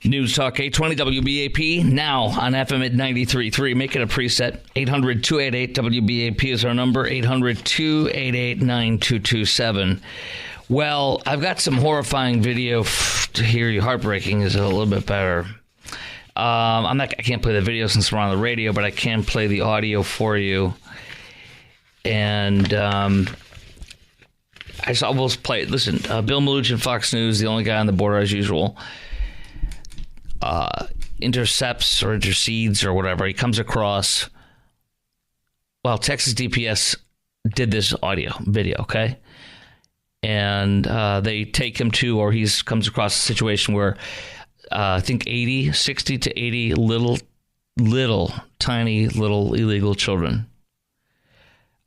News Talk 820 WBAP, now on FM at 93.3. Make it a preset. 800-288-WBAP is our number, 800-288-9227. Well, I've got some horrifying video to hear you. Heartbreaking is a little bit better. I can't play the video since we're on the radio, but I can play the audio for you. And we'll play it. Listen, Bill Maloogian, Fox News, the only guy on the border as usual, intercepts or intercedes or whatever. He comes across, well, Texas DPS did this video, okay? And they take him to, or he comes across a situation where I think 60 to 80 tiny little illegal children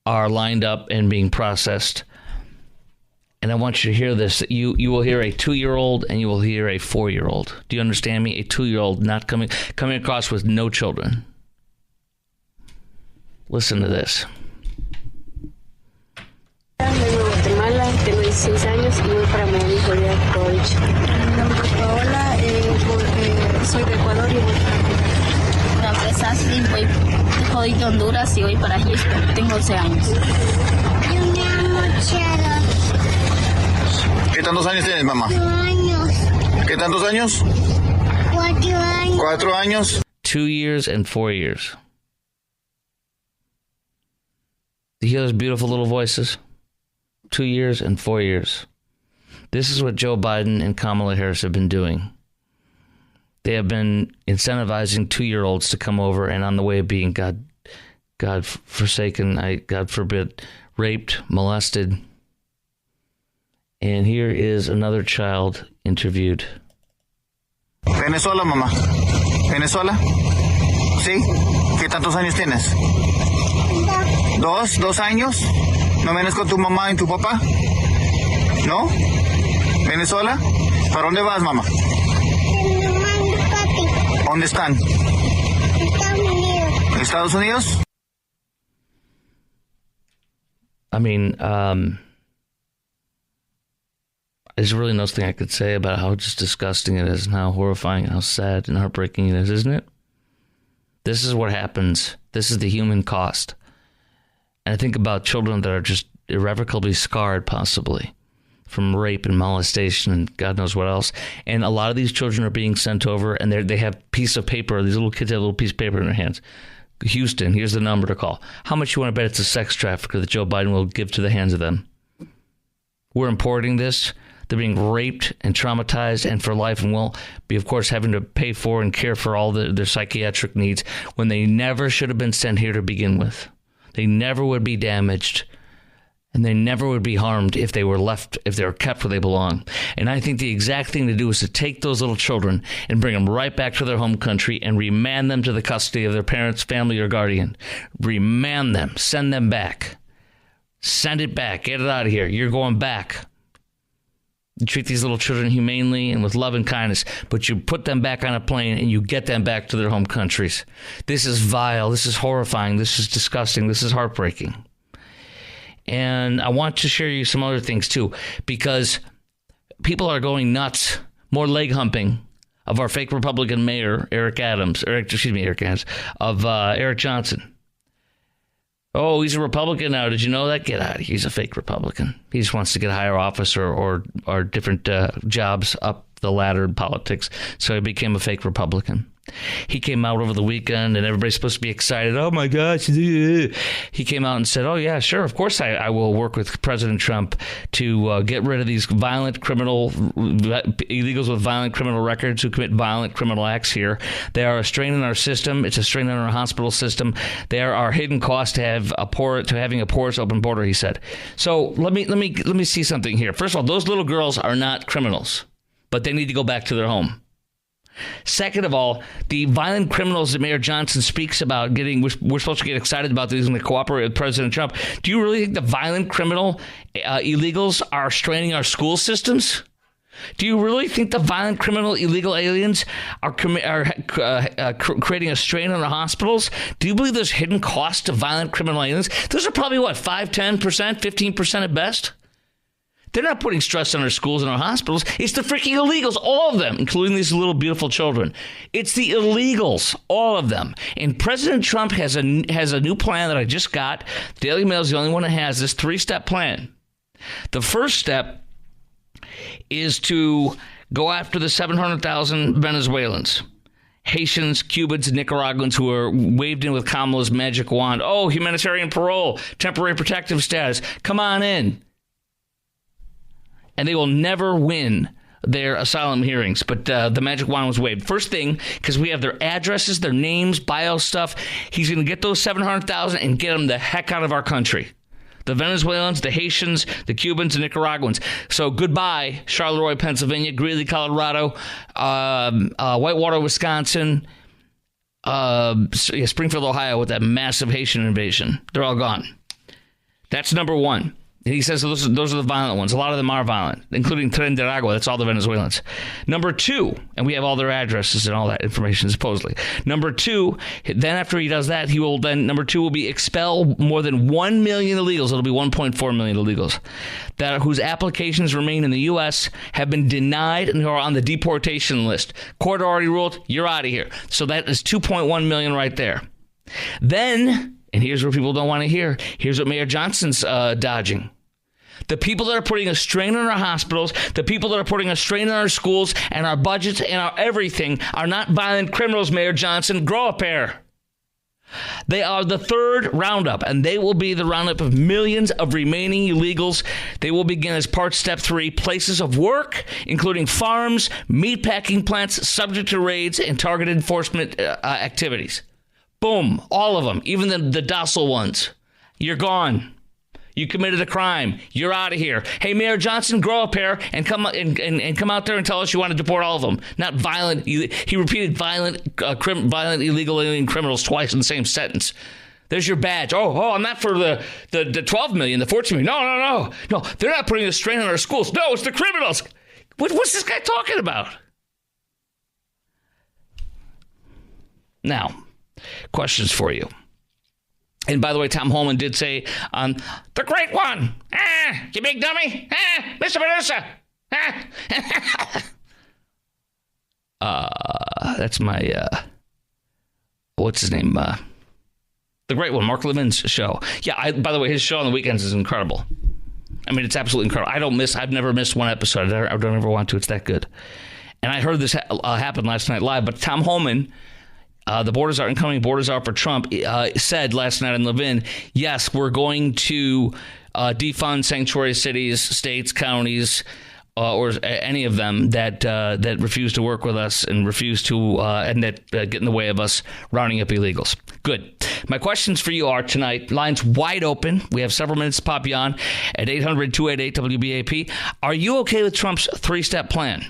are lined up and being processed. And I want you to hear this. You will hear a 2-year-old and you will hear a 4-year-old. Do you understand me? A 2-year-old not coming across with no children. Listen to this. Vengo de Guatemala, tengo 16 años y voy para México de college. Mi nombre es Paola, soy de Ecuador y voy para México. Mi nombre es Ashley, voy de Honduras y voy para Houston. Tengo 11 años. Yo me llamo Chelo. ¿Qué tantos años tienes, mamá? 4 años. ¿Qué tantos años? 4 años. 4 años. 2 years and 4 years. Do you hear those beautiful little voices? 2 years and 4 years. This is what Joe Biden and Kamala Harris have been doing. They have been incentivizing 2-year-olds to come over and on the way of being God forsaken, God forbid, raped, molested. And here is another child interviewed. Venezuela, mamá. Venezuela. ¿Sí? ¿Qué tantos años tienes? 2 años. ¿No vienes con tu mamá y tu papá? ¿No? ¿Venezuela? ¿Para dónde vas, mamá? ¿Dónde están? ¿Estados Unidos? I mean, there's really nothing I could say about how just disgusting it is and how horrifying, how sad and heartbreaking it is, isn't it? This is what happens. This is the human cost. And I think about children that are just irrevocably scarred, possibly, from rape and molestation and God knows what else. And a lot of these children are being sent over, and they have a piece of paper. These little kids have a little piece of paper in their hands. Houston, here's the number to call. How much you want to bet it's a sex trafficker that Joe Biden will give to the hands of them? We're importing this. They're being raped and traumatized and for life, and will be, of course, having to pay for and care for all their psychiatric needs when they never should have been sent here to begin with. They never would be damaged, and they never would be harmed if they were kept where they belong. And I think the exact thing to do is to take those little children and bring them right back to their home country and remand them to the custody of their parents, family, or guardian. Remand them. Send them back. Send it back. Get it out of here. You're going back. You treat these little children humanely and with love and kindness, but you put them back on a plane and you get them back to their home countries. This is vile. This is horrifying. This is disgusting. This is heartbreaking. And I want to share you some other things, too, because people are going nuts. More leg humping of our fake Republican mayor, Eric Johnson. Oh, he's a Republican now. Did you know that? Get out of here. He's a fake Republican. He just wants to get higher office or different jobs up the ladder in politics. So he became a fake Republican. He came out over the weekend and everybody's supposed to be excited. Oh, my gosh. He came out and said, oh, yeah, sure. Of course, I will work with President Trump to get rid of these illegals with violent criminal records who commit violent criminal acts here. They are a strain in our system. It's a strain in our hospital system. There are hidden costs to having a porous open border, he said. So let me see something here. First of all, those little girls are not criminals, but they need to go back to their home. Second of all, the violent criminals that Mayor Johnson speaks about we're supposed to get excited about these and to cooperate with President Trump. Do you really think the violent criminal illegals are straining our school systems? Do you really think the violent criminal illegal aliens are creating a strain on the hospitals? Do you believe there's hidden costs to violent criminal aliens? Those are probably, 5, 10%, 15% at best? They're not putting stress on our schools and our hospitals. It's the freaking illegals, all of them, including these little beautiful children. It's the illegals, all of them. And President Trump has a new plan that I just got. Daily Mail is the only one that has this 3-step plan. The first step is to go after the 700,000 Venezuelans, Haitians, Cubans, Nicaraguans who are waved in with Kamala's magic wand. Oh, humanitarian parole, temporary protective status. Come on in. And they will never win their asylum hearings, but the magic wand was waved. First thing, because we have their addresses, their names, bio stuff, he's going to get those 700,000 and get them the heck out of our country. The Venezuelans, the Haitians, the Cubans, the Nicaraguans. So goodbye, Charleroi, Pennsylvania, Greeley, Colorado, Whitewater, Wisconsin, Springfield, Ohio, with that massive Haitian invasion. They're all gone. That's number one. And he says those are the violent ones. A lot of them are violent, including Tren de Aragua. That's all the Venezuelans. Number two, and we have all their addresses and all that information, supposedly. Number two, then after he does that, number two will be expel more than 1 million illegals. It'll be 1.4 million illegals whose applications remain in the U.S., have been denied, and who are on the deportation list. Court already ruled, you're out of here. So that is 2.1 million right there. Then, and here's where people don't want to hear. Here's what Mayor Johnson's dodging. The people that are putting a strain on our hospitals, the people that are putting a strain on our schools and our budgets and our everything are not violent criminals, Mayor Johnson. Grow a pair. They are the third roundup, and they will be the roundup of millions of remaining illegals. They will begin as part step 3, places of work, including farms, meatpacking plants, subject to raids and targeted enforcement activities. Boom, all of them, even the docile ones. You're gone. You committed a crime. You're out of here. Hey, Mayor Johnson, grow a pair and come out there and tell us you want to deport all of them. Not violent. He repeated violent illegal alien criminals twice in the same sentence. There's your badge. Oh, I'm not for the 12 million, the 14 million. No. They're not putting a strain on our schools. No, it's the criminals. What's this guy talking about? Now, questions for you. And by the way, Tom Holman did say on The Great One, you big dummy, Mr. Producer. That's my, what's his name? The Great One, Mark Levin's show. Yeah, by the way, his show on the weekends is incredible. I mean, it's absolutely incredible. I've never missed one episode. I don't ever want to. It's that good. And I heard this happen last night live, but Tom Holman, the incoming borders are for Trump, said last night in Levin, yes, we're going to defund sanctuary cities, states, counties, or any of them that refuse to work with us and refuse to and that get in the way of us rounding up illegals. Good. My questions for you are tonight, lines wide open. We have several minutes to pop you on at 800-288-WBAP. Are you okay with Trump's 3-step plan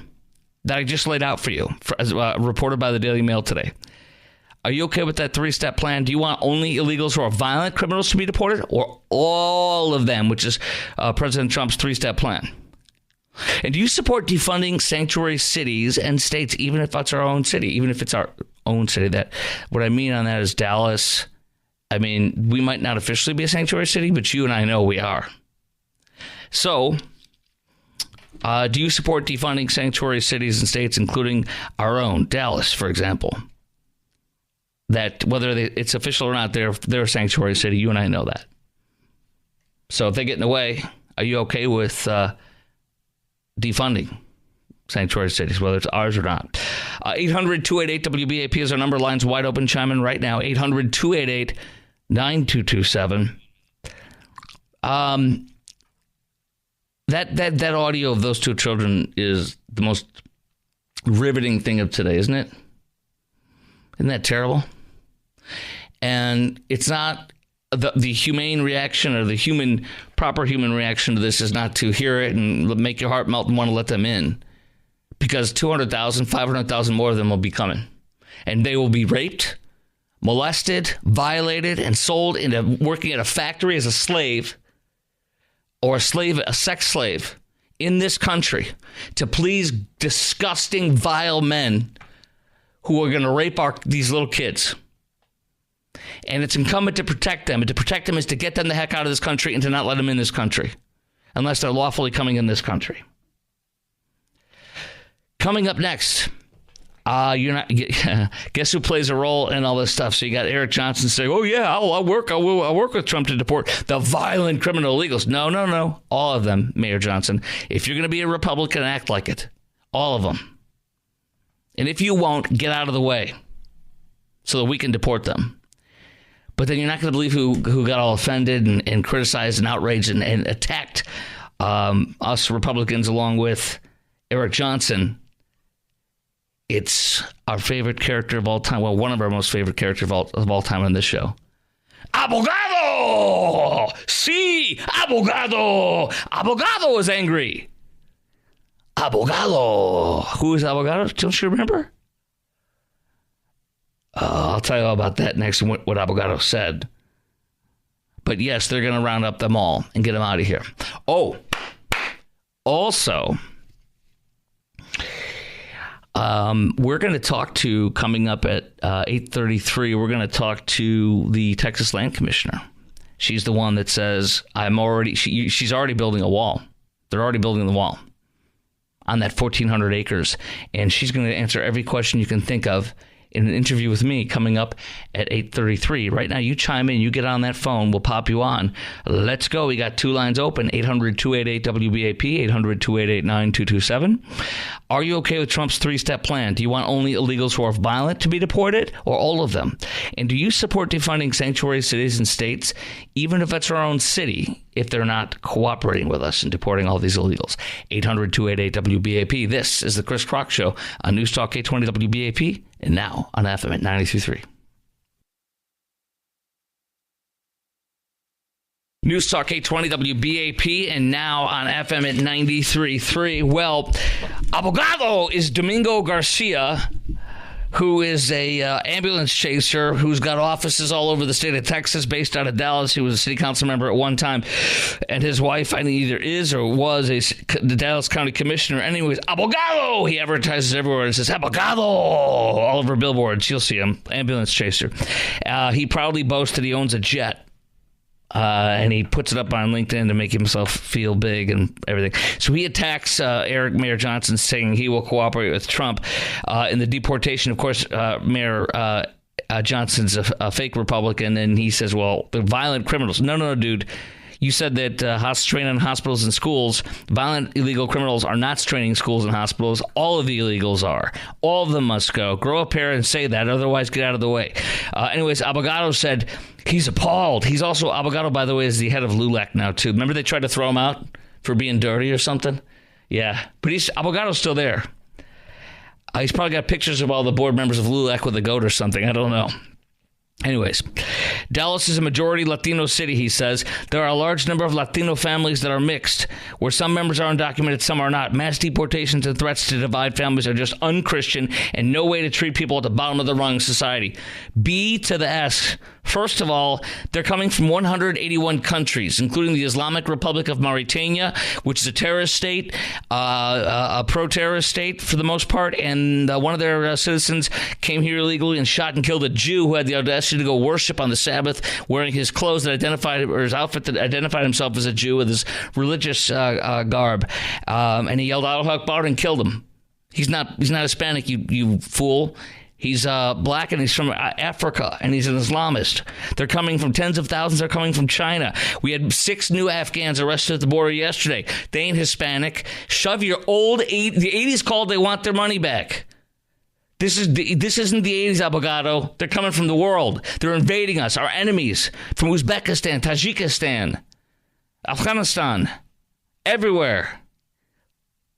that I just laid out for you, as reported by the Daily Mail today? Are you okay with that 3-step plan? Do you want only illegals who are violent criminals to be deported, or all of them, which is President Trump's 3-step plan? And do you support defunding sanctuary cities and states, even if it's our own city, even if it's our own city? That what I mean on that is Dallas. I mean, we might not officially be a sanctuary city, but you and I know we are. So, do you support defunding sanctuary cities and states, including our own, Dallas, for example? That whether it's official or not, they're a sanctuary city. You and I know that. So if they get in the way, are you okay with defunding sanctuary cities, whether it's ours or not? 800-288-WBAP is our number. Lines wide open. Chime in right now. 800-288-9227. That audio of those two children is the most riveting thing of today, isn't it? Isn't that terrible? And it's not the humane reaction, or the proper human reaction to this is not to hear it and make your heart melt and want to let them in, because 200,000, 500,000 more of them will be coming, and they will be raped, molested, violated, and sold into working at a factory as a slave, or a sex slave in this country to please disgusting, vile men who are going to rape these little kids. And it's incumbent to protect them. And to protect them is to get them the heck out of this country and to not let them in this country. unless they're lawfully coming in this country. Coming up next, guess who plays a role in all this stuff? So you got Eric Johnson saying, "Oh yeah, I'll work with Trump to deport the violent criminal illegals." No, all of them, Mayor Johnson. If you're going to be a Republican, act like it, all of them. And if you won't, get out of the way so that we can deport them. But then you're not going to believe who got all offended and criticized and outraged and attacked us Republicans along with Eric Johnson. It's our favorite character of all time. Well, one of our most favorite characters of all time on this show. Abogado! Sí, abogado! Abogado is angry. Abogado. Who is Abogado? Don't you remember? I'll tell you all about that next and what Abogado said. But yes, they're going to round up them all and get them out of here. Oh, also, we're going to talk to, coming up at 8:33, we're going to talk to the Texas Land Commissioner. She's the one that says, she's already building a wall. They're already building the wall on that 1,400 acres. And she's going to answer every question you can think of in an interview with me coming up at 8:33. Right now, you chime in, you get on that phone, we'll pop you on. Let's go. We got two lines open, 800-288-WBAP, 800-288-9227. Are you okay with Trump's three-step plan? Do you want only illegals who are violent to be deported, or all of them? And do you support defunding sanctuary cities and states, even if it's our own city, if they're not cooperating with us in deporting all these illegals? 800-288-WBAP. This is the Chris Crock Show on News Talk 820 WBAP, and now on FM at 93.3. News Talk 820 WBAP, and now on FM at 93.3. Well, Abogado is Domingo Garcia, who is a ambulance chaser who's got offices all over the state of Texas, based out of Dallas. He was a city council member at one time, and his wife, I think, either is or was the Dallas County Commissioner. Anyways, Abogado! He advertises everywhere and says, Abogado! All over billboards. You'll see him. Ambulance chaser. He proudly boasts that he owns a jet. And he puts it up on LinkedIn to make himself feel big and everything. So he attacks Mayor Johnson, saying he will cooperate with Trump in the deportation. Of course, Mayor Johnson's a fake Republican, and he says, well, the violent criminals. No, dude. You said that straining hospitals and schools, violent illegal criminals are not straining schools and hospitals. All of the illegals are. All of them must go. Grow up here and say that. Otherwise, get out of the way. Anyways, Abogado said he's appalled. He's also, Abogado, by the way, is the head of LULAC now, too. Remember they tried to throw him out for being dirty or something? Yeah. But Abogado's still there. He's probably got pictures of all the board members of LULAC with a goat or something. I don't know. Anyways, Dallas is a majority Latino city, he says. There are a large number of Latino families that are mixed, where some members are undocumented, some are not. Mass deportations and threats to divide families are just unchristian and no way to treat people at the bottom of the rung society. B to the S. First of all, they're coming from 181 countries, including the Islamic Republic of Mauritania, which is a terrorist state, a pro-terrorist state for the most part, and one of their citizens came here illegally and shot and killed a Jew who had the audacity to go worship on the Sabbath wearing his clothes that identified, or his outfit that identified himself as a Jew with his religious garb, and he yelled Allahu Akbar and killed him. He's not Hispanic, you fool. He's black, and he's from Africa, and he's an Islamist. They're coming from tens of thousands. They're coming from China. We had 6 new Afghans arrested at the border yesterday. They ain't Hispanic. Shove your old the 80s called. They want their money back. This isn't the 80s, Abogado. They're coming from the world. They're invading us, our enemies, from Uzbekistan, Tajikistan, Afghanistan, everywhere.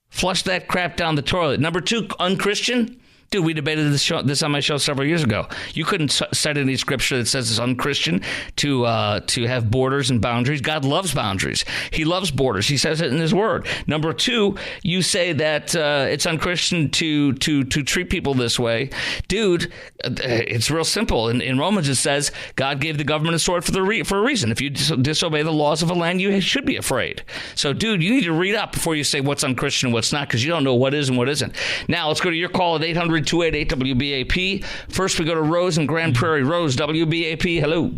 Flush that crap down the toilet. Number 2, unchristian. Dude, we debated this on my show several years ago. You couldn't cite any scripture that says it's unchristian to have borders and boundaries. God loves boundaries. He loves borders. He says it in his word. Number 2, you say that it's unchristian to treat people this way. Dude, it's real simple. In Romans, it says God gave the government a sword for a reason. If you disobey the laws of a land, you should be afraid. So, dude, you need to read up before you say what's unchristian and what's not, because you don't know what is and what isn't. Now, let's go to your call at 800-288-WBAP. First, we go to Rose in Grand Prairie. Rose, WBAP, hello.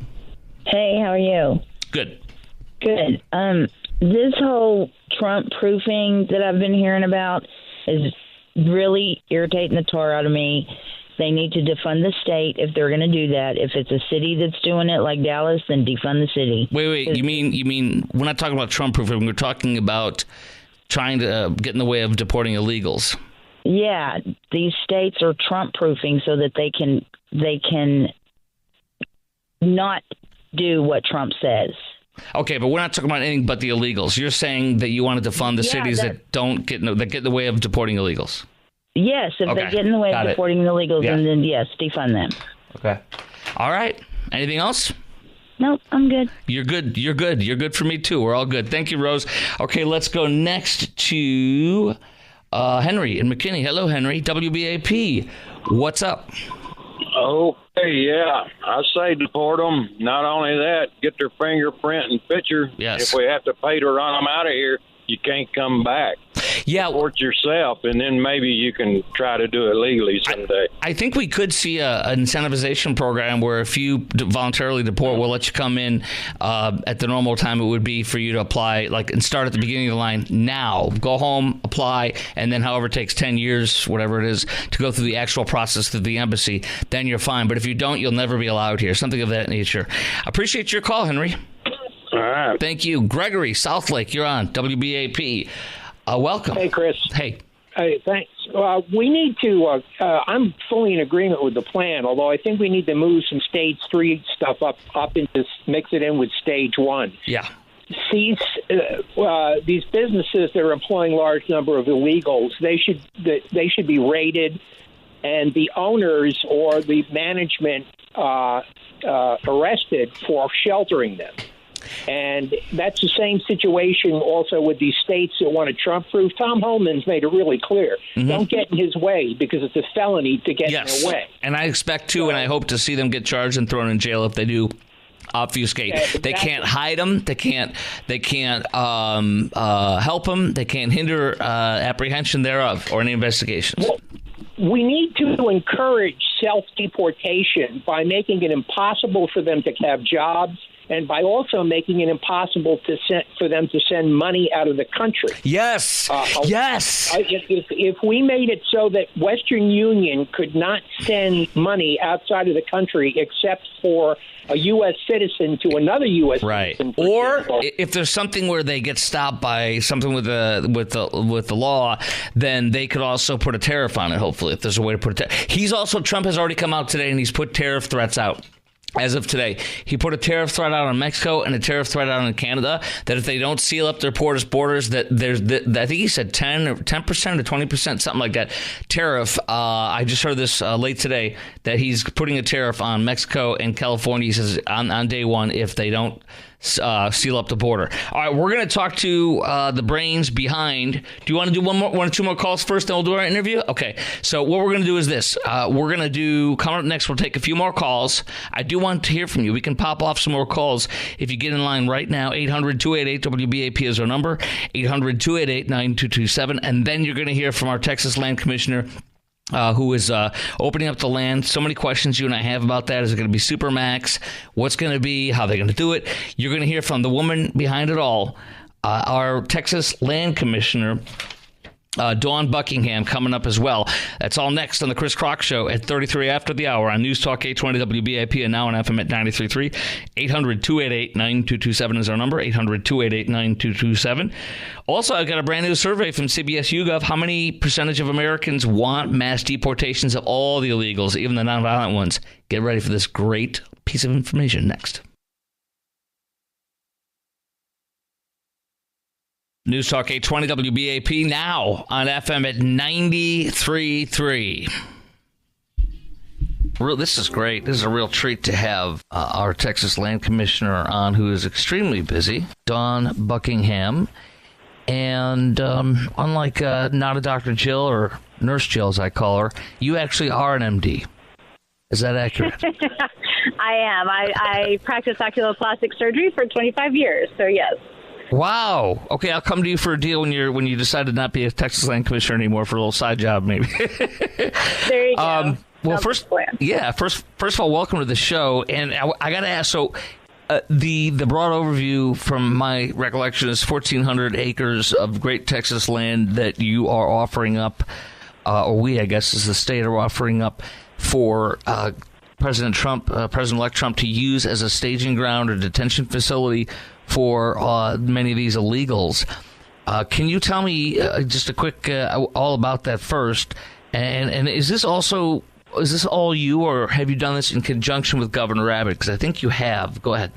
Hey, how are you? Good. Good. This whole Trump proofing that I've been hearing about is really irritating the tar out of me. They need to defund the state if they're going to do that. If it's a city that's doing it like Dallas, then defund the city. Wait. You mean we're not talking about Trump proofing. We're talking about trying to get in the way of deporting illegals. Yeah, these states are Trump proofing so that they can not do what Trump says. Okay, but we're not talking about anything but the illegals. You're saying that you want to defund the cities that get in the way of deporting illegals. Yes, if they get in the way of deporting the illegals, then yes, defund them. Okay. All right. Anything else? Nope, I'm good. You're good. You're good for me, too. We're all good. Thank you, Rose. Okay, let's go next to Henry in McKinney. Hello, Henry. WBAP. What's up? Okay, yeah. I say deport them. Not only that, get their fingerprint and picture. Yes. If we have to pay to run them out of here, you can't come back. Yeah. Deport yourself, and then maybe you can try to do it legally someday. I think we could see an incentivization program where if you voluntarily deport, we'll let you come in at the normal time it would be for you to apply, and start at the beginning of the line now. Go home, apply, and then however it takes 10 years, whatever it is, to go through the actual process through the embassy, then you're fine. But if you don't, you'll never be allowed here. Something of that nature. Appreciate your call, Henry. All right. Thank you. Gregory, Southlake, you're on WBAP. Welcome. Hey, Chris. Hey. Hey, thanks. We need to, I'm fully in agreement with the plan, although I think we need to move some stage 3 stuff up into, mix it in with stage 1. Yeah. These businesses that are employing large number of illegals, they should be raided, and the owners or the management arrested for sheltering them. And that's the same situation also with these states that want to Trump-proof. Tom Homan's made it really clear. Mm-hmm. Don't get in his way because it's a felony to get in their way. And I expect to, and I hope to see them get charged and thrown in jail if they do obfuscate. Yeah, exactly. They can't hide them. They can't help them. They can't hinder apprehension thereof or any investigations. Well, we need to encourage self-deportation by making it impossible for them to have jobs, and by also making it impossible for them to send money out of the country. Yes. Yes. If we made it so that Western Union could not send money outside of the country except for a U.S. citizen to another U.S. citizen. Or if there's something where they get stopped by something with the law, then they could also put a tariff on it, hopefully, if there's a way to put a tariff. Trump has already come out today and he's put tariff threats out. As of today, he put a tariff threat out on Mexico and a tariff threat out on Canada that if they don't seal up their borders, that I think he said 10% or 20%, something like that, tariff. I just heard this late today that he's putting a tariff on Mexico and California. He says on day one if they don't seal up the border. All right, we're going to talk to the brains behind. Do you want to do one or two more calls first, then we'll do our interview? Okay, so what we're going to do is this. We're going to do, coming up next, we'll take a few more calls. I do want to hear from you. We can pop off some more calls if you get in line right now. 800-288-WBAP is our number, 800-288-9227, and then you're going to hear from our Texas Land Commissioner, who is opening up the land. So many questions you and I have about that. Is it going to be Supermax? What's going to be? How they're going to do it? You're going to hear from the woman behind it all, our Texas Land Commissioner, Dawn Buckingham, coming up as well. That's all next on the Chris Crock Show at 33 after the hour on News Talk 820 WBAP and now on FM at 93.3. 800-288-9227 is our number, 800-288-9227. Also, I've got a brand new survey from CBS YouGov. How many percentage of Americans want mass deportations of all the illegals, even the nonviolent ones? Get ready for this great piece of information next. News Talk 820 WBAP now on FM at 93.3. This is great. This is a real treat to have our Texas Land Commissioner on, who is extremely busy, Dawn Buckingham. And unlike not a Dr. Jill or Nurse Jill, as I call her, you actually are an MD. Is that accurate? I am. I practiced oculoplastic surgery for 25 years, so yes. Wow. Okay, I'll come to you for a deal when you decide to not be a Texas Land Commissioner anymore for a little side job, maybe. There you go. Well, first of all, welcome to the show. And I got to ask, so The broad overview from my recollection is 1,400 acres of great Texas land that you are offering up, or we, I guess, as the state are offering up for President Trump, President-elect Trump, to use as a staging ground or detention facility for many of these illegals. Can you tell me just a quick all about that first? And is this all you, or have you done this in conjunction with Governor Abbott? Because I think you have. Go ahead.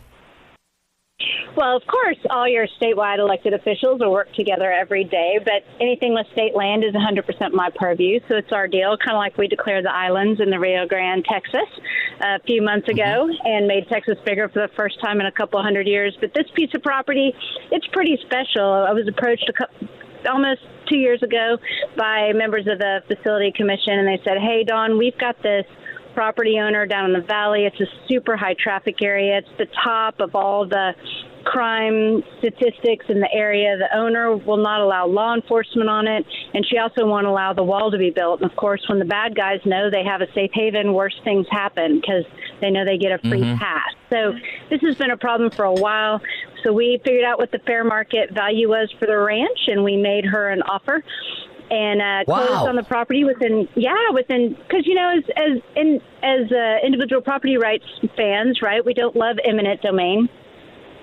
Well, of course, all your statewide elected officials will work together every day, but anything with state land is 100% my purview. So it's our deal, kind of like we declared the islands in the Rio Grande, Texas, a few months ago, and made Texas bigger for the first time in a couple hundred years. But this piece of property, it's pretty special. I was approached almost 2 years ago by members of the facility commission, and they said, "Hey, Dawn, we've got this property owner down in the valley. It's a super high traffic area. It's the top of all the crime statistics in the area. The owner will not allow law enforcement on it, and she also won't allow the wall to be built. And of course, when the bad guys know they have a safe haven, worse things happen because they know they get a free pass. So this has been a problem for a while. So we figured out what the fair market value was for the ranch, and we made her an offer. And closed on the property within, because as individual property rights fans, right, we don't love eminent domain.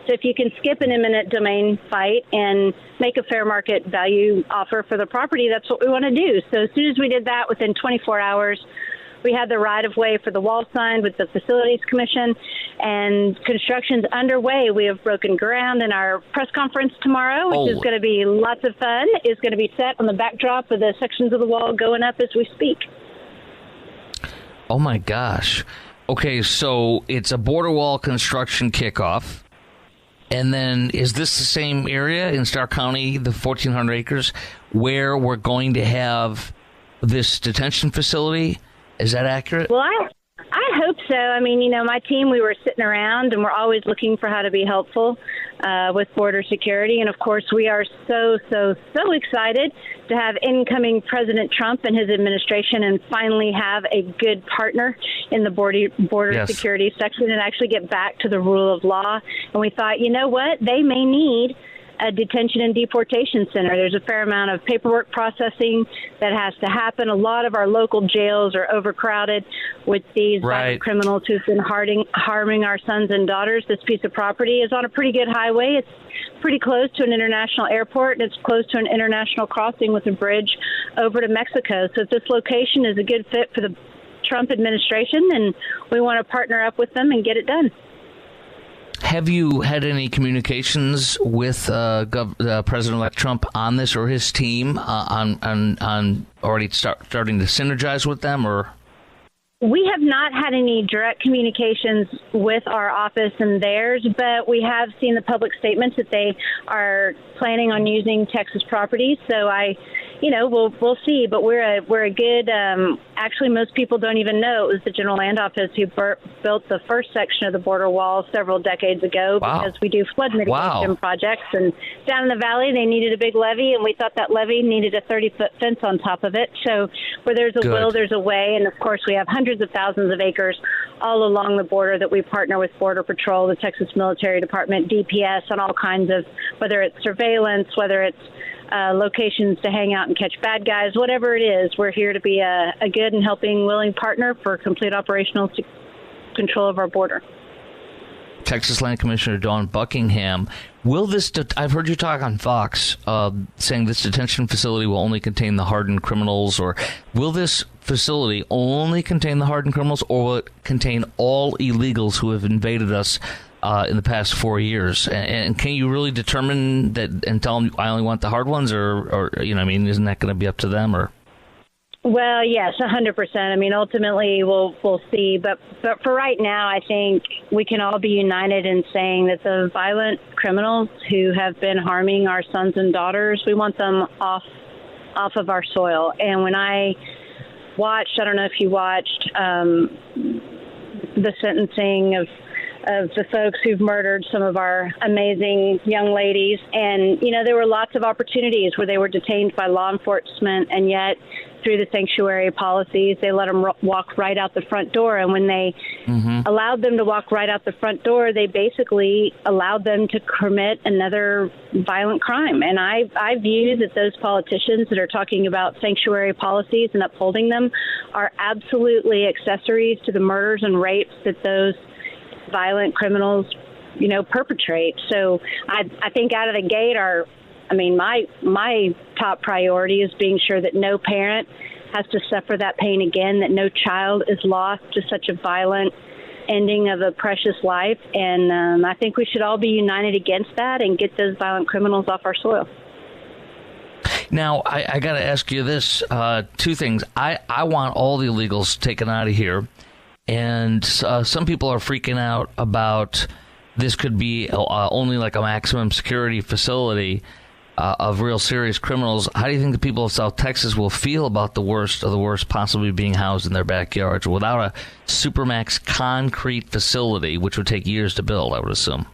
So if you can skip an eminent domain fight and make a fair market value offer for the property, that's what we want to do. So as soon as we did that, within 24 hours, we had the right-of-way for the wall signed with the Facilities Commission, and construction's underway. We have broken ground, in our press conference tomorrow, which is going to be lots of fun, is going to be set on the backdrop of the sections of the wall going up as we speak. Oh, my gosh. Okay, so it's a border wall construction kickoff. And then is this the same area in Stark County, the 1,400 acres, where we're going to have this detention facility? Is that accurate? Well, I hope so. I mean, my team, we were sitting around, and we're always looking for how to be helpful with border security. And, of course, we are so excited to have incoming President Trump and his administration and finally have a good partner in the border security section and actually get back to the rule of law. And we thought, you know what? They may need a detention and deportation center. There's a fair amount of paperwork processing that has to happen. A lot of our local jails are overcrowded with these violent criminals who've been harming our sons and daughters. This piece of property is on a pretty good highway. It's pretty close to an international airport, and it's close to an international crossing with a bridge over to Mexico. So this location is a good fit for the Trump administration, and we want to partner up with them and get it done. Have you had any communications with President-elect Trump on this, or his team on already starting to synergize with them, or? We have not had any direct communications with our office and theirs, but we have seen the public statements that they are planning on using Texas properties. So we'll see. But we're a good. Actually, most people don't even know it was the General Land Office who built the first section of the border wall several decades ago. Because we do flood mitigation projects, and down in the valley they needed a big levee, and we thought that levee needed a 30-foot fence on top of it. So where there's a will, there's a way. And of course, we have hundreds of thousands of acres all along the border that we partner with Border Patrol, the Texas Military Department, DPS, on all kinds of, whether it's surveillance, whether it's locations to hang out and catch bad guys, whatever it is. We're here to be a good and helping, willing partner for complete operational control of our border. Texas Land Commissioner Dawn Buckingham, will this? I've heard you talk on Fox saying this detention facility will only contain the hardened criminals, or will this facility only contain the hardened criminals, or will it contain all illegals who have invaded us in the past 4 years? And can you really determine that and tell them I only want the hard ones, or isn't that going to be up to them, or? Well, yes, 100%. I mean, ultimately, we'll see. But for right now, I think we can all be united in saying that the violent criminals who have been harming our sons and daughters, we want them off of our soil. And when I watched, I don't know if you watched the sentencing of of the folks who've murdered some of our amazing young ladies. And, there were lots of opportunities where they were detained by law enforcement, and yet through the sanctuary policies, they let them walk right out the front door. And when they allowed them to walk right out the front door, they basically allowed them to commit another violent crime. And I view that those politicians that are talking about sanctuary policies and upholding them are absolutely accessories to the murders and rapes that those violent criminals, perpetrate. So I think out of the gate my top priority is being sure that no parent has to suffer that pain again, that no child is lost to such a violent ending of a precious life. And I think we should all be united against that and get those violent criminals off our soil. Now, I got to ask you this, two things. I want all the illegals taken out of here. And some people are freaking out about this could be only like a maximum security facility of real serious criminals. How do you think the people of South Texas will feel about the worst of the worst possibly being housed in their backyards without a supermax concrete facility, which would take years to build, I would assume?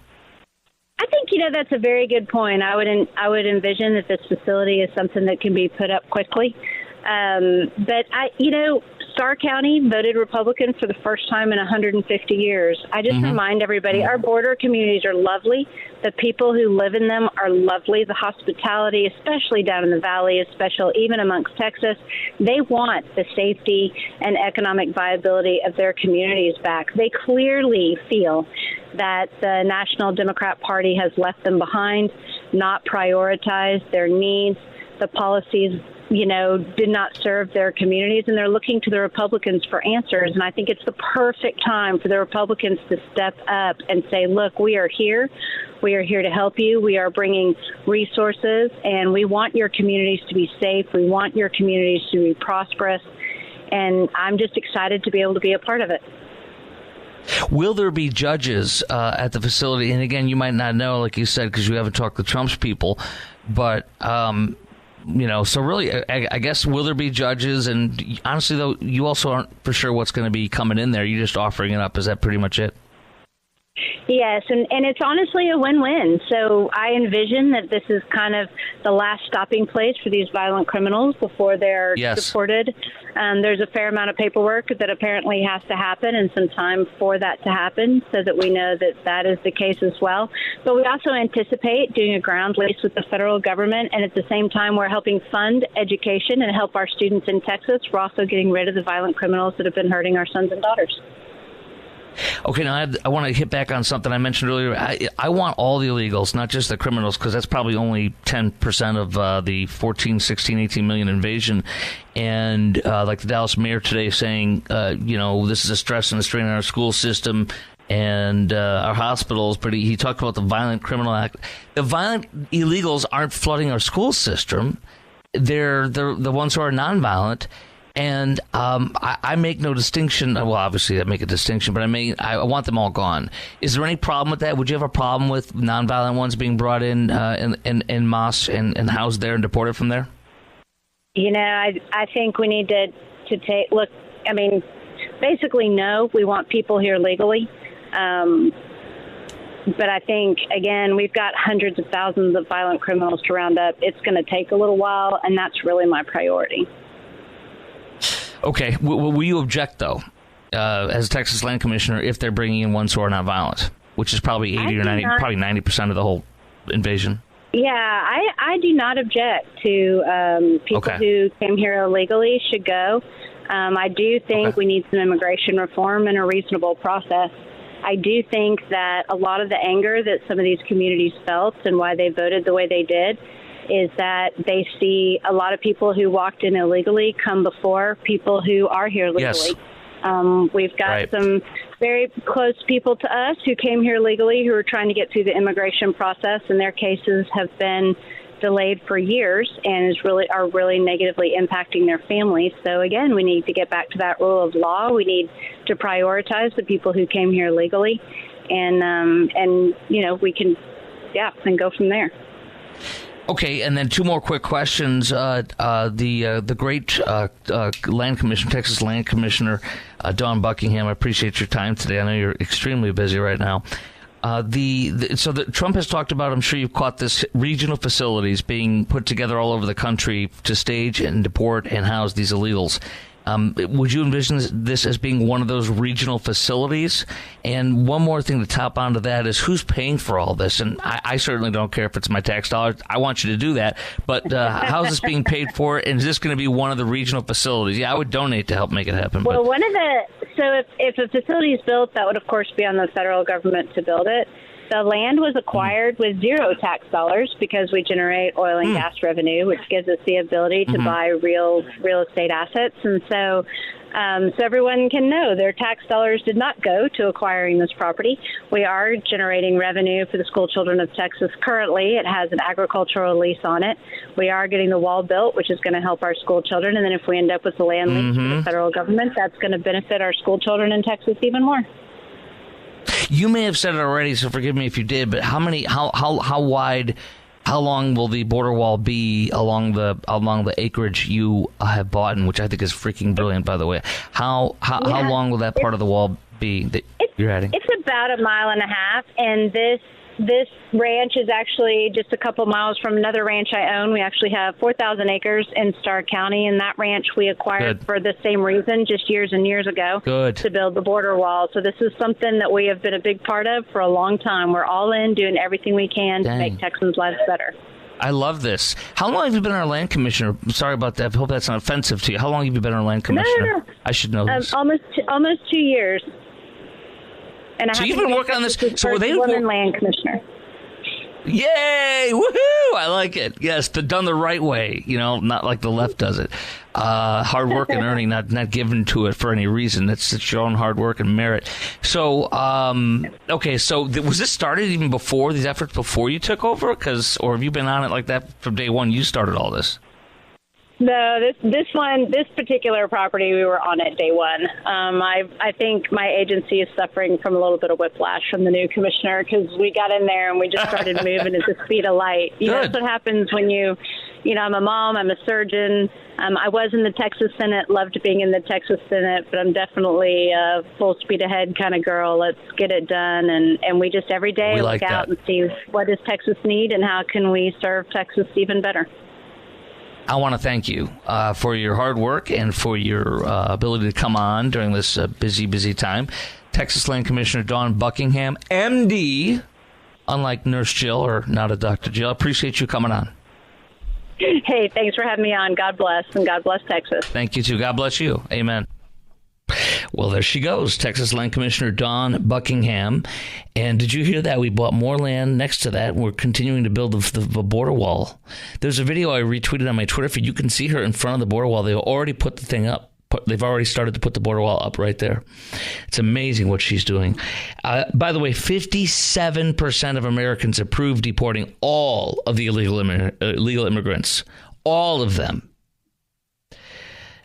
I think, that's a very good point. I would envision that this facility is something that can be put up quickly. But Starr County voted Republican for the first time in 150 years. I just remind everybody, our border communities are lovely. The people who live in them are lovely. The hospitality, especially down in the valley, is special, even amongst Texas. They want the safety and economic viability of their communities back. They clearly feel that the National Democrat Party has left them behind, not prioritized their needs. The policies did not serve their communities, and they're looking to the Republicans for answers. And I think it's the perfect time for the Republicans to step up and say, look, we are here. We are here to help you. We are bringing resources, and we want your communities to be safe. We want your communities to be prosperous. And I'm just excited to be able to be a part of it. Will there be judges at the facility? And again, you might not know, like you said, because you haven't talked to Trump's people, but so really, I guess, will there be judges? And honestly, though, you also aren't for sure what's going to be coming in there. You're just offering it up. Is that pretty much it? Yes, and it's honestly a win-win. So I envision that this is kind of the last stopping place for these violent criminals before they're deported. There's a fair amount of paperwork that apparently has to happen and some time for that to happen so that we know that that is the case as well. But we also anticipate doing a ground lease with the federal government, and at the same time we're helping fund education and help our students in Texas. We're also getting rid of the violent criminals that have been hurting our sons and daughters. Okay, now I want to hit back on something I mentioned earlier. I want all the illegals, not just the criminals, because that's probably only 10% of the 14, 16, 18 million invasion. And like the Dallas mayor today saying, this is a stress and a strain on our school system and our hospitals. But he talked about the Violent Criminal Act. The violent illegals aren't flooding our school system. They're the ones who are nonviolent. And I make no distinction. Well, obviously, I make a distinction, but I want them all gone. Is there any problem with that? Would you have a problem with nonviolent ones being brought in masse and housed there and deported from there? I think we need to take look. I mean, basically, no. We want people here legally. But I think, again, we've got hundreds of thousands of violent criminals to round up. It's going to take a little while, and that's really my priority. Okay. Will you object, though, as Texas Land Commissioner, if they're bringing in ones who are not violent, which is probably 80 or 90, probably 90% of the whole invasion? Yeah, I do not object to people who came here illegally should go. I do think we need some immigration reform and a reasonable process. I do think that a lot of the anger that some of these communities felt and why they voted the way they did is that they see a lot of people who walked in illegally come before people who are here legally. Yes. We've got some very close people to us who came here legally who are trying to get through the immigration process, and their cases have been delayed for years and are really negatively impacting their families. So, again, we need to get back to that rule of law. We need to prioritize the people who came here legally, and we can, and go from there. Okay, and then two more quick questions. The great Land Commissioner, Texas Land Commissioner Don Buckingham, I appreciate your time today. I know you're extremely busy right now. So Trump has talked about, I'm sure you've caught this, regional facilities being put together all over the country to stage and deport and house these illegals. Would you envision this as being one of those regional facilities? And one more thing to top onto that is who's paying for all this? And I certainly don't care if it's my tax dollars. I want you to do that. But how's this being paid for? And is this going to be one of the regional facilities? Yeah, I would donate to help make it happen. Well, if a facility is built, that would, of course, be on the federal government to build it. The land was acquired with zero tax dollars because we generate oil and gas revenue, which gives us the ability to buy real estate assets. And so everyone can know their tax dollars did not go to acquiring this property. We are generating revenue for the school children of Texas. Currently, it has an agricultural lease on it. We are getting the wall built, which is going to help our school children. And then if we end up with the land lease for the federal government, that's going to benefit our school children in Texas even more. You may have said it already, so forgive me if you did, but how wide, how long will the border wall be along the acreage you have bought, and which I think is freaking brilliant, by the way? How long will that part of the wall be that you're adding? It's about 1.5 miles, and this ranch is actually just a couple miles from another ranch I own. We actually have 4,000 acres in Starr County, and that ranch we acquired for the same reason just years and years ago to build the border wall. So this is something that we have been a big part of for a long time. We're all in doing everything we can to make Texans' lives better. I love this. How long have you been our land commissioner? Sorry about that. I hope that's not offensive to you. How long have you been our land commissioner? No. I should know this. Almost 2 years. And so you've been working on this. So were they woman land commissioner? Yay! Woohoo! I like it. Yes, done the right way. Not like the left does it. Hard work and earning, not given to it for any reason. It's your own hard work and merit. So, okay. So was this started even before these efforts before you took over? Or have you been on it like that from day one? You started all this. No, this particular property, we were on it day one. I think my agency is suffering from a little bit of whiplash from the new commissioner because we got in there and we just started moving at the speed of light. That's what happens when I'm a mom, I'm a surgeon. I was in the Texas Senate, loved being in the Texas Senate, but I'm definitely a full speed ahead kind of girl. Let's get it done. And we just every day look out and see what does Texas need and how can we serve Texas even better. I want to thank you for your hard work and for your ability to come on during this busy time. Texas Land Commissioner Don Buckingham, MD, unlike Nurse Jill or not a Dr. Jill. I appreciate you coming on. Hey, thanks for having me on. God bless, and God bless Texas. Thank you, too. God bless you. Amen. Well, there she goes, Texas Land Commissioner Don Buckingham. And did you hear that? We bought more land next to that. We're continuing to build the border wall. There's a video I retweeted on my Twitter feed. You can see her in front of the border wall. They've already put the thing up. They've already started to put the border wall up right there. It's amazing what she's doing. By the way, 57% of Americans approve deporting all of the illegal immigrants. All of them.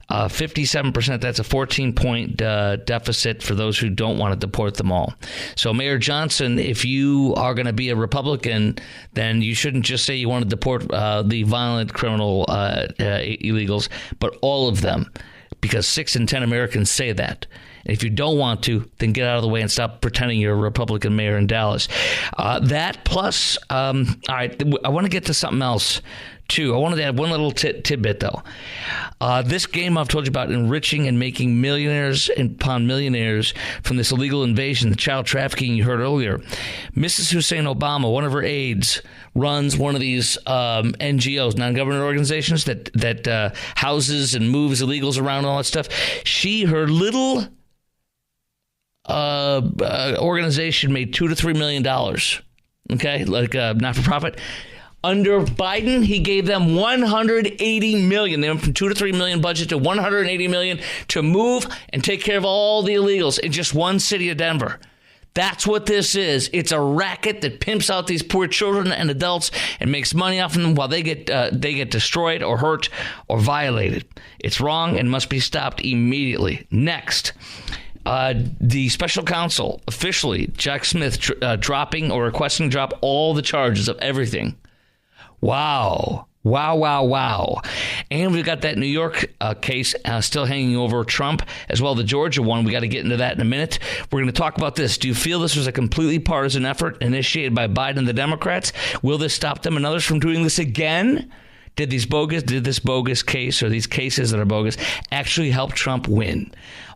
57%, that's a 14-point deficit for those who don't want to deport them all. So, Mayor Johnson, if you are going to be a Republican, then you shouldn't just say you want to deport the violent criminal illegals, but all of them, because 6 in 10 Americans say that. And if you don't want to, then get out of the way and stop pretending you're a Republican mayor in Dallas. That plus, all right, I want to get to something else, too. I wanted to add one little tidbit, though. This game I've told you about enriching and making millionaires upon millionaires from this illegal invasion, the child trafficking you heard earlier. Mrs. Hussein Obama, one of her aides, runs one of these NGOs, non-government organizations that houses and moves illegals around and all that stuff. Her little organization made $2 to $3 million. Okay, like not-for-profit. Under Biden, he gave them $180 million. They went from $2 to $3 million budget to $180 million to move and take care of all the illegals in just one city of Denver. That's what this is. It's a racket that pimps out these poor children and adults and makes money off of them while they get destroyed or hurt or violated. It's wrong and must be stopped immediately. Next. The special counsel, officially, Jack Smith, dropping or requesting to drop all the charges of everything. Wow. Wow. And we've got that New York case still hanging over Trump, as well the Georgia one. We got to get into that in a minute. We're going to talk about this. Do you feel this was a completely partisan effort initiated by Biden and the Democrats? Will this stop them and others from doing this again? Did this bogus case, or these cases that are bogus, actually help Trump win?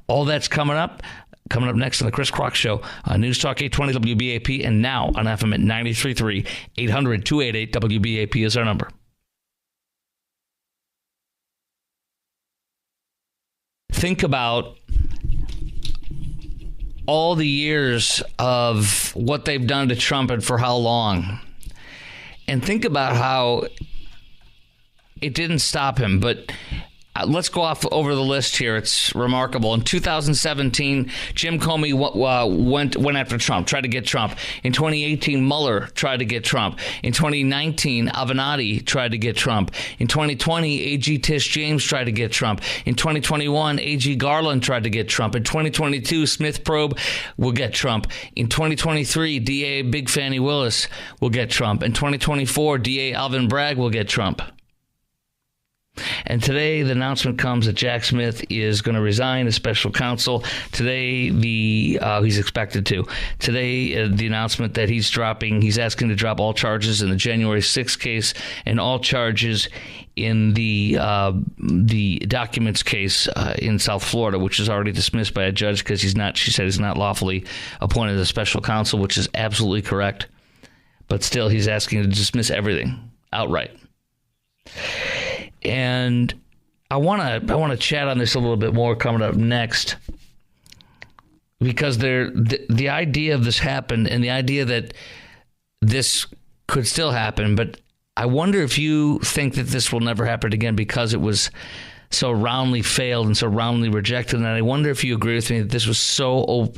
All that's coming up. Coming up next on the Chris Crock Show on News Talk 820 WBAP, and now on FM at 93.3. 800-288 WBAP is our number. Think about all the years of what they've done to Trump and for how long. And think about how it didn't stop him. But let's go off over the list here. It's remarkable. In 2017, Jim Comey went after Trump, tried to get Trump. In 2018, Mueller tried to get Trump. In 2019, Avenatti tried to get Trump. In 2020, AG Tish James tried to get Trump. In 2021, AG Garland tried to get Trump. In 2022, Smith Probe will get Trump. In 2023, DA Big Fannie Willis will get Trump. In 2024, DA Alvin Bragg will get Trump. And today, the announcement comes that Jack Smith is going to resign as special counsel. Today, he's expected to. Today, the announcement that he's asking to drop all charges in the January 6th case and all charges in the documents case in South Florida, which is already dismissed by a judge because she said he's not lawfully appointed as special counsel, which is absolutely correct. But still, he's asking to dismiss everything outright. And I want to chat on this a little bit more coming up next, because the idea of this happened and the idea that this could still happen. But I wonder if you think that this will never happen again because it was so roundly failed and so roundly rejected. And I wonder if you agree with me that this was so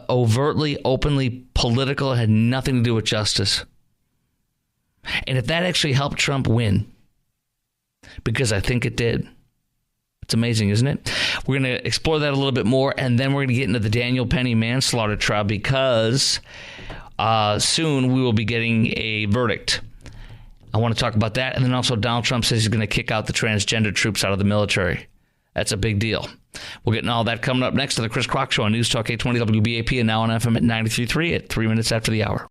overtly, openly political, it had nothing to do with justice. And if that actually helped Trump win, because I think it did. It's amazing, isn't it? We're going to explore that a little bit more, and then we're going to get into the Daniel Penny manslaughter trial, because soon we will be getting a verdict. I want to talk about that, and then also Donald Trump says he's going to kick out the transgender troops out of the military. That's a big deal. We'll get into all that coming up next to the Chris Crock Show on News Talk 820 WBAP, and now on FM at 93.3 at 3 minutes after the hour.